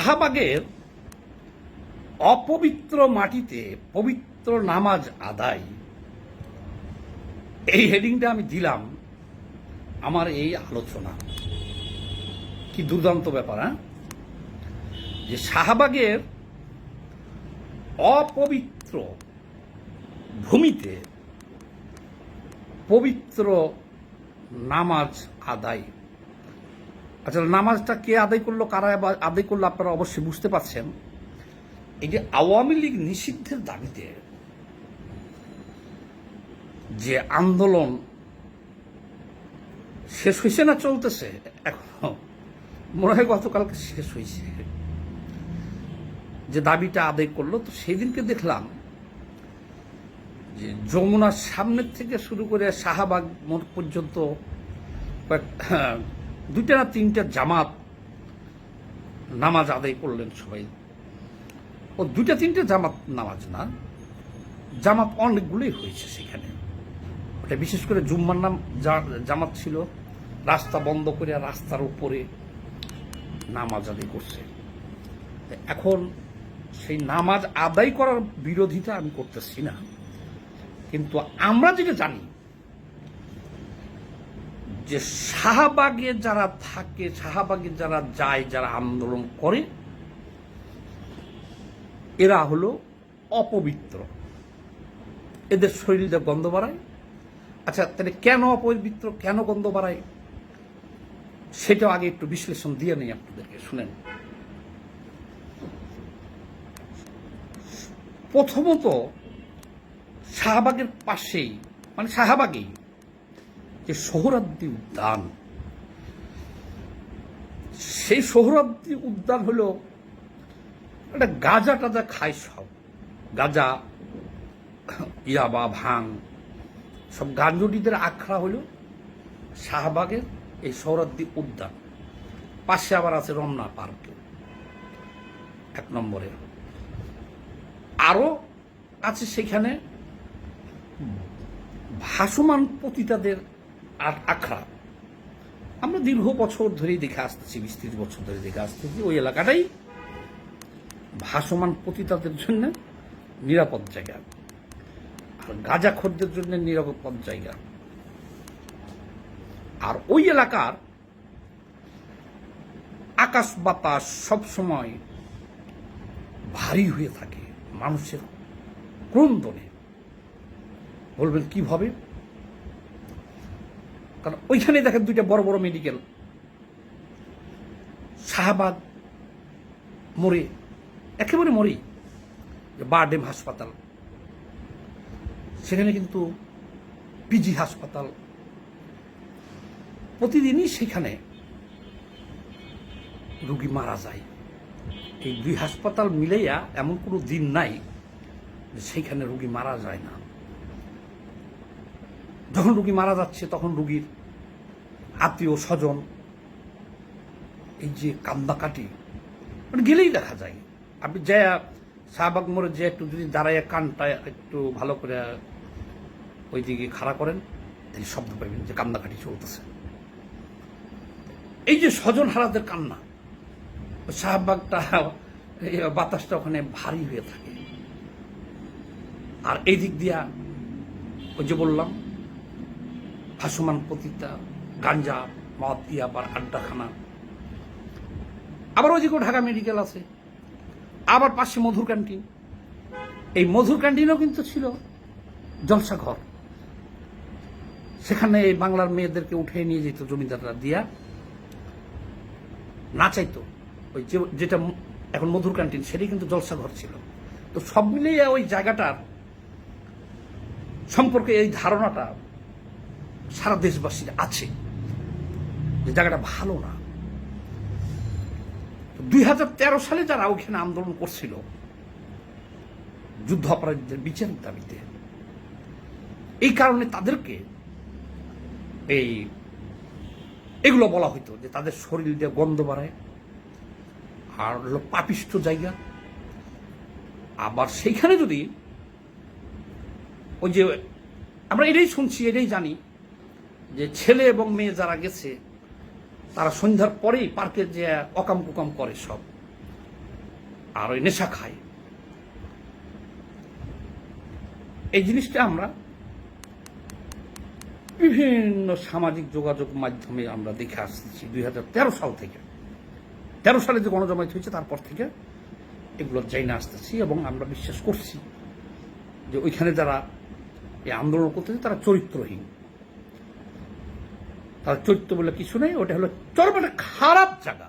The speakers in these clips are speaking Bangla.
শাহবাগের অপবিত্র মাটিতে পবিত্র নামাজ আদায়, এই হেডিংটা আমি দিলাম আমার এই আলোচনা। কি দুর্দান্ত ব্যাপার, হ্যাঁ? যে শাহবাগের অপবিত্র ভূমিতে পবিত্র নামাজ আদায়। আচ্ছা, নামাজটা কে আদায় করলো, কারা আদায় করলো, আপনারা অবশ্যই বুঝতে পারছেন। এই যে আওয়ামী লীগ নিষিদ্ধের দাবিতে যে আন্দোলন শেষ হয়েছে না চলতেছে, এখনো মনে হয় গতকালকে শেষ হয়েছে, যে দাবিটা আদায় করলো, তো সেই দিনকে দেখলাম যে যমুনার সামনের থেকে শুরু করে শাহবাগ মোড় পর্যন্ত দুইটা না তিনটা জামাত নামাজ আদায় করলেন সবাই। ও দুইটা তিনটা জামাত নামাজ না, জামাত অনেকগুলোই হয়েছে সেখানে। ওটা বিশেষ করে জুম্মার নাম জামাত ছিল, রাস্তা বন্ধ করে রাস্তার উপরে নামাজ আদায় করছে। এখন সেই নামাজ আদায় করার বিরোধিতা আমি করতেছি না, কিন্তু আমরা যেটা জানি যে শাহবাগে যারা থাকে, শাহবাগে যারা যায়, যারা আন্দোলন করে, এরা হলো অপবিত্র, এদের শরীরে গন্ধ বাড়ায়। আচ্ছা, তাহলে কেন অপবিত্র, কেন গন্ধ বাড়ায়, সেটাও আগে একটু বিশ্লেষণ দিয়ে নেই আপনাদেরকে, শুনেন। প্রথমত শাহবাগের পাশেই, মানে শাহবাগেই যে সোহরাওয়ার্দী উদ্যান, সেই সোহরাওয়ার্দী উদ্যান হলো একটা গাঁজা টাজা খায়, সব গাঁজা, ইয়াবা, ভাং, সব গাঞ্জুটিদের আখড়া হলো শাহবাগের এই সোহরাওয়ার্দী উদ্যান। পাশে আবার আছে রমনা পার্ক এক নম্বরে, আরো আছে সেখানে ভাসমান পতিতাদের আখড়া। আমরা দীর্ঘ বছর ধরেই দেখে আসতেছি, 20-30 বছর ধরে দেখে আসতেছি, ওই এলাকাটাই ভাসমান পতিতাদের জন্য নিরাপদ জায়গা, আর গাঁজাখোরদের জন্য নিরাপদ জায়গা। আর ওই এলাকার আকাশ বাতাস সবসময় ভারী হয়ে থাকে মানুষের ক্রন্দনে। বলবেন কিভাবে? কারণ ওইখানে দেখেন দুইটা বড় বড় মেডিকেল, শাহবাগ মোড়ে, একেবারে মোড়েই বারডেম হাসপাতাল, সেখানে কিন্তু পিজি হাসপাতাল, প্রতিদিনই সেখানে রোগী মারা যায়। এই দুই হাসপাতাল মিলাইয়া এমন কোনো দিন নাই যে সেইখানে রোগী মারা যায় না। যখন রোগী মারা যাচ্ছে তখন রোগীর আত্মীয় স্বজন এই যে কান্দাকাটি, মানে গেলেই দেখা যায়। আপনি যে শাহবাগ মোড়ে যে একটু যদি দাঁড়াইয়া কানটা একটু ভালো করে ওই দিকে খাড়া করেন, এই শব্দ পাইবেন যে কান্দাকাটি চলতেছে। এই যে স্বজন হারাদের কান্না, শাহবাগটা বাতাসটা ওখানে ভারী হয়ে থাকে। আর এই দিক দিয়া ওই যে বললাম ভাসমান পতিতা, গাঞ্জা, মদ দিয়া আবার আড্ডাখানা, আবার ওইদিকেও ঢাকা মেডিকেল আছে, আবার পাশে মধুর ক্যান্টিন। এই মধুর ক্যান্টিনও কিন্তু ছিল জলসা ঘর, সেখানে এই বাংলার মেয়েদেরকে উঠে নিয়ে যেত জমিদাররা, দিয়া নাচাইতো। ওই যেটা এখন মধুর ক্যান্টিন, সেটাই কিন্তু জলসা ঘর ছিল। তো সব মিলিয়ে ওই জায়গাটার সম্পর্কে এই ধারণাটা সারা দেশবাসীর আছে যে জায়গাটা ভালো না। 2013 সালে যারা ওখানে আন্দোলন করছিল যুদ্ধ অপরাধীদের বিচারের দাবিতে, এই কারণে তাদেরকে এগুলো বলা হইতো যে তাদের শরীর দিয়ে গন্ধ বাড়ায়, আর হলো পাপিষ্ঠ জায়গা। আবার সেইখানে যদি ওই যে আমরা এটাই শুনছি, এটাই জানি যে ছেলে এবং মেয়ে যারা গেছে তারা সন্ধ্যার পরেই পার্কে যে অকাম কুকাম করে, সব আর ওই নেশা খায়। এই জিনিসটা আমরা বিভিন্ন সামাজিক যোগাযোগ মাধ্যমে আমরা দেখে আসতেছি 2013 সাল থেকে। 13 সালে যে গণজমায়েত হয়েছে তারপর থেকে এগুলো জাইনা আসতেছি, এবং আমরা বিশ্বাস করছি যে ওইখানে যারা এই আন্দোলন করতেছে তারা চরিত্রহীন। তার চরিত্র বলে কিছু নেই, ওটা হলো চরম একটা খারাপ জায়গা।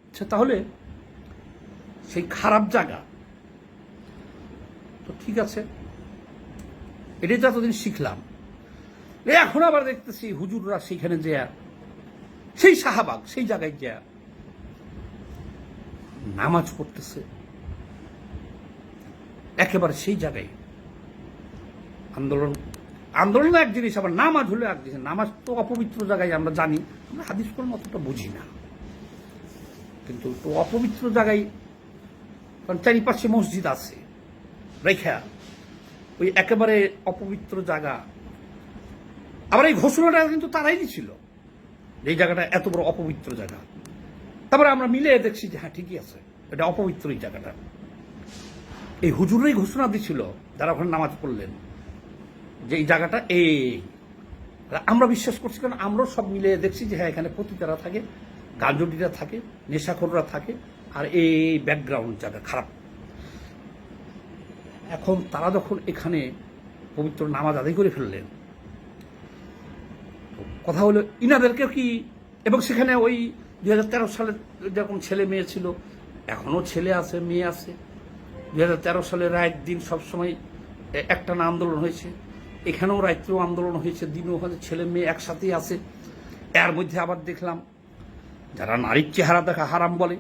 আচ্ছা, তাহলে সেই খারাপ জায়গা তো ঠিক আছে, এটাই যতদিন শিখলাম। এখন আবার দেখতেছি হুজুররা সেখানে যে সেই শাহবাগ সেই জায়গায় যে নামাজ পড়তেছে, একেবারে সেই জায়গায় আন্দোলন এক জিনিস, আবার নামাজ হলো এক জিনিস। নামাজ তো অপবিত্র জায়গায় আমরা জানি, আমরা হাদিস কোন অতটা বুঝি না, কিন্তু তো অপবিত্র জায়গায়, কারণ চারিপাশে মসজিদ আছে রেখা, ওই একেবারে অপবিত্র জায়গা। আবার এই ঘোষণাটা কিন্তু তারাই দিছিল, এই জায়গাটা এত বড় অপবিত্র জায়গা। তারপরে আমরা মিলে দেখছি যে হ্যাঁ ঠিকই আছে, এটা অপবিত্র এই জায়গাটা। এই হুজুরই ঘোষণা দিছিল যারা ওখানে নামাজ পড়লেন যে এই জায়গাটা এই, আমরা বিশ্বাস করছি, কারণ আমরাও সব মিলে দেখছি যে হ্যাঁ এখানে পতিতারা থাকে, গাঞ্জটিরা থাকে, নেশাখোররা থাকে, আর এই ব্যাকগ্রাউন্ড জায়গা খারাপ। এখন তারা যখন এখানে পবিত্র নামাজ আদায় করে ফেললেন, কথা হলো ইনাদেরকে কি, এবং সেখানে ওই 2013 সালে যেরকম ছেলে মেয়ে ছিল, এখনো ছেলে আছে মেয়ে আছে। 2013 সালের রাত দিন সবসময় একটা না আন্দোলন হয়েছে, এখানেও রাত্রেও আন্দোলন হয়েছে, দিনও হয়েছে, ছেলে মেয়ে একসাথেই আছে। এর মধ্যে আবার দেখলাম যারা নারীর চেহারা দেখা হারাম বলে,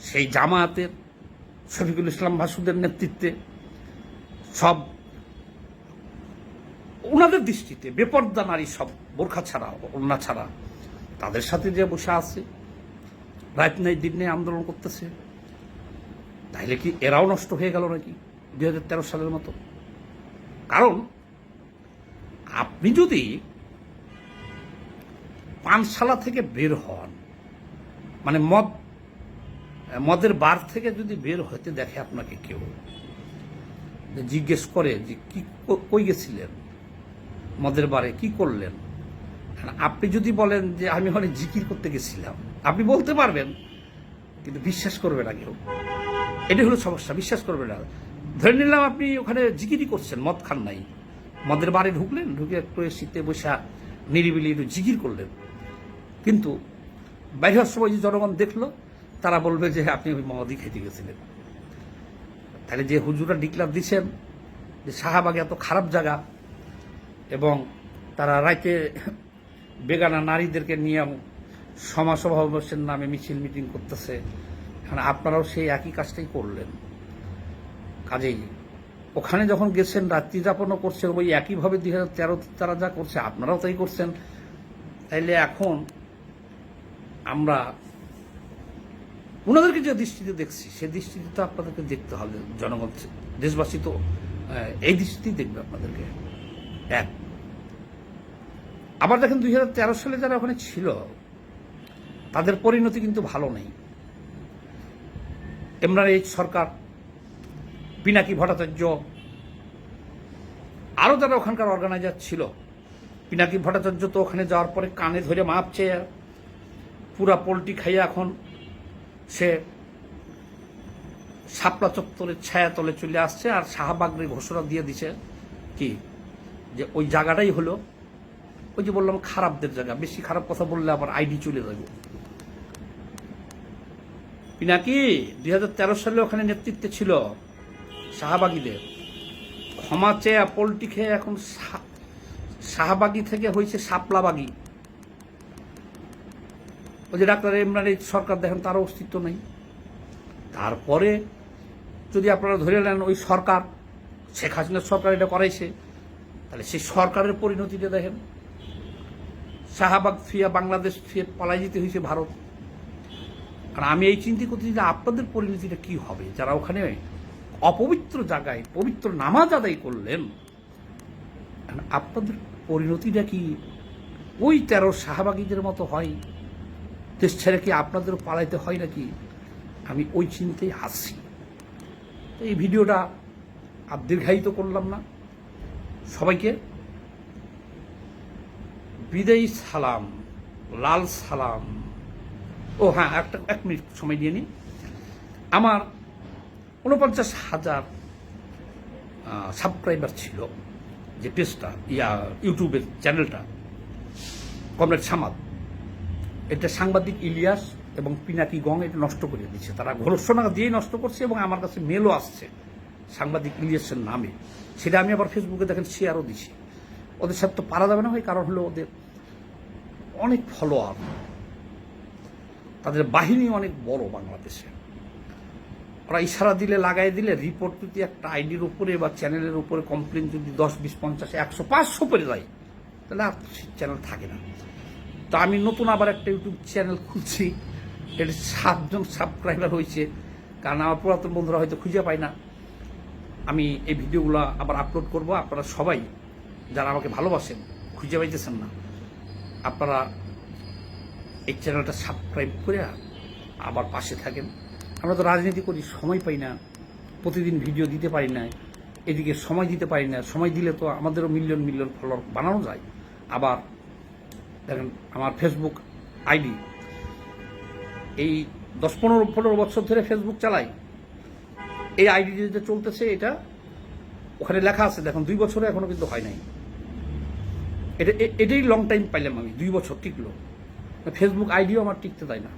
সেই জামায়াতের শফিকুল ইসলাম ভাসুদের নেতৃত্বে সব ওনাদের দৃষ্টিতে বেপর্দা নারী, সব বোরখা ছাড়া ওড়না ছাড়া, তাদের সাথে যে বসে আছে রাত নেই দিন নেই আন্দোলন করতেছে, তাইলে কি এরাও নষ্ট হয়ে গেল নাকি 2013 সালের মতো? কারণ আপনি যদি পানশালা থেকে বের হন, মানে মদের বার থেকে যদি বের হতে দেখে আপনাকে কেউ, জিজ্ঞেস করে যে কি কই গেছিলেন, মদের বারে কি করলেন, আপনি যদি বলেন যে আমি ওখানে জিকির করতে গেছিলাম, আপনি বলতে পারবেন, কিন্তু বিশ্বাস করবে না কেউ। এটাই হলো সমস্যা, বিশ্বাস করবে না। ধরে নিলাম আপনি ওখানে জিকিরই করছেন, মদ খান নাই, মদের বারে ঢুকলেন, ঢুকে একটু শীতে বসা নিরিবিলি একটু জিকির করলেন, কিন্তু বাইরের সময় যে জনগণ দেখলো, তারা বলবে যে আপনি ওই মদই খেতে গেছিলেন। তাহলে যে হুজুরা ডিক্লার দিচ্ছেন যে শাহবাগে এত খারাপ জায়গা, এবং তারা রাইতে বেগানা নারীদেরকে নিয়ে সমাবেশের নামে মিছিল মিটিং করতেছে, এখানে আপনারাও সেই একই কাজটাই করলেন। কাজেই ওখানে যখন গেছেন রাত্রি যাপনও করছেন, ওই একইভাবে 2013 তারা যা করছে আপনারাও তাই করছেন। তাইলে এখন আমরা ওনাদেরকে যে দৃষ্টিতে দেখছি, সে দৃষ্টিতে তো আপনাদেরকে দেখতে হবে, জনগণ দেশবাসী তো এই দৃষ্টিতেই দেখবে আপনাদেরকে। এক, আবার দেখেন 2013 সালে যারা ওখানে ছিল তাদের পরিণতি কিন্তু ভালো নেই। ইমরান এইচ সরকার, পিনাকি ভট্টাচার্য, আরো যারা ওখানকার অর্গানাইজার ছিল, পিনাকি ভট্টাচার্য তো ওখানে যাওয়ার পরে কানে ধরে মাপ চেয়ে পুরা পোল্ট্রি খাইয়া এখন সে শাপলা চত্বরের ছায়াতলে চলে আসছে, আর শাহবাগের ঘোষণা দিয়ে দিছে কি যে ওই জায়গাটাই হলো, ওই যে বললাম খারাপদের জায়গা। বেশি খারাপ কথা বললে আবার আইডি চলে যাবে। পিনাকি 2013 সালে ওখানে নেতৃত্বে ছিল শাহবাগীদের, ক্ষমা চেয়ে পোল্ট্রি খেয়ে এখন শাহবাগী থেকে হয়েছে শাপলাবাগী। ওই যে ডাক্তার ইমরান এইচ সরকার দেখেন, তারও অস্তিত্ব নেই। তারপরে যদি আপনারা ধরে নেন ওই সরকার, শেখ হাসিনার সরকার এটা করাইছে, তাহলে সেই সরকারের পরিণতিটা দেখেন, শাহবাগ ফিয়া বাংলাদেশ ফিরে পালাই যেতে হয়েছে ভারত। আর আমি এই চিন্তা করছি যে আপনাদের পরিণতিটা কি হবে, যারা ওখানে অপবিত্র জায়গায় পবিত্র নামাজ আদায় করলেন, আপনাদের পরিণতিটা কি ওই 13 শাহবাগীদের মতো হয়? দেশ ছেড়ে কি আপনাদেরও পালাইতে হয় নাকি? আমি ওই চিন্তায় আসছি। তো এই ভিডিওটা আর দীর্ঘায়িত করলাম না, সবাইকে বিদায়ী সালাম, লাল সালাম। ও হ্যাঁ, এক মিনিট সময় দিয়ে নিই। আমার 49,000 সাবস্ক্রাইবার ছিল যে পেজটা, ইউটিউবের চ্যানেলটা কমরেড সামাদ, এটা সাংবাদিক ইলিয়াস এবং পিনাকি গং এটা নষ্ট করে দিচ্ছে। তারা ঘোষণা দিয়ে নষ্ট করছে এবং আমার কাছে মেলও আসছে সাংবাদিক ইলিয়াসের নামে। সেটা আমি আবার ফেসবুকে দেখেন শেয়ারও দিছি। ওদের সাথে তো পারা যাবে না ভাই, কারণ হলো ওদের অনেক ফলোয়ার, তাদের বাহিনী অনেক বড় বাংলাদেশে। ওরা ইশারা দিলে, লাগাই দিলে, রিপোর্ট যদি একটা আইডির উপরে বা চ্যানেলের উপরে কমপ্লেন যদি 10, 20, 50, 100, 500 পড়ে যায়, তাহলে আর চ্যানেল থাকে না। তো আমি নতুন আবার একটা ইউটিউব চ্যানেল খুলছি, এটা 7 জন সাবস্ক্রাইবার হয়েছে, কারণ আমার পুরাতন বন্ধুরা হয়তো খুঁজে পায় না। আমি এই ভিডিওগুলো আবার আপলোড করব। আপনারা সবাই যারা আমাকে ভালোবাসেন, খুঁজে পাইতেছেন না, আপনারা এই চ্যানেলটা সাবস্ক্রাইব করে আবার পাশে থাকেন। আমরা তো রাজনীতি করি, সময় পাই না, প্রতিদিন ভিডিও দিতে পারি না, এদিকে সময় দিতে পারি না। সময় দিলে তো আমাদেরও মিলিয়ন মিলিয়ন ফলোয়ার বানানো যায়। আবার দেখেন আমার ফেসবুক আইডি, এই 10-15 বছর ধরে ফেসবুক চালাই। এই আইডি যেটা চলতেছে, এটা ওখানে লেখা আছে দেখুন 2 বছরে এখনো কিন্তু হয় নাই। এটাই লং টাইম পাইলাম আমি, 2 বছর টিকলো। ফেসবুক আইডিও আমার টিকতে দেয় না।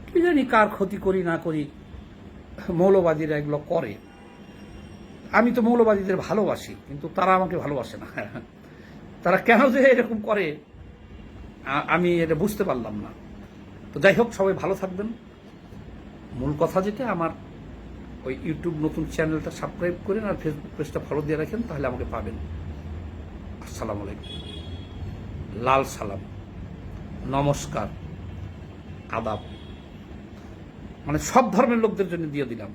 কি জানি কার ক্ষতি করি না করি, মৌলবাদীরা এগুলো করে। আমি তো মৌলবাদীদের ভালোবাসি, কিন্তু তারা আমাকে ভালোবাসে না। তারা কেন যে এরকম করে আমি এটা বুঝতে পারলাম না। তো যাই হোক, সবাই ভালো থাকবেন। মূল কথা যেটা, আমার ওই ইউটিউব নতুন চ্যানেলটা সাবস্ক্রাইব করেন আর ফেসবুক পেজটা ফলো দিয়ে রাখেন, তাহলে আমাকে পাবেন। আসসালামু আলাইকুম, লাল সালাম, নমস্কার, আদাব, মানে সব ধর্মের লোকদের জন্য দিয়ে দিলাম।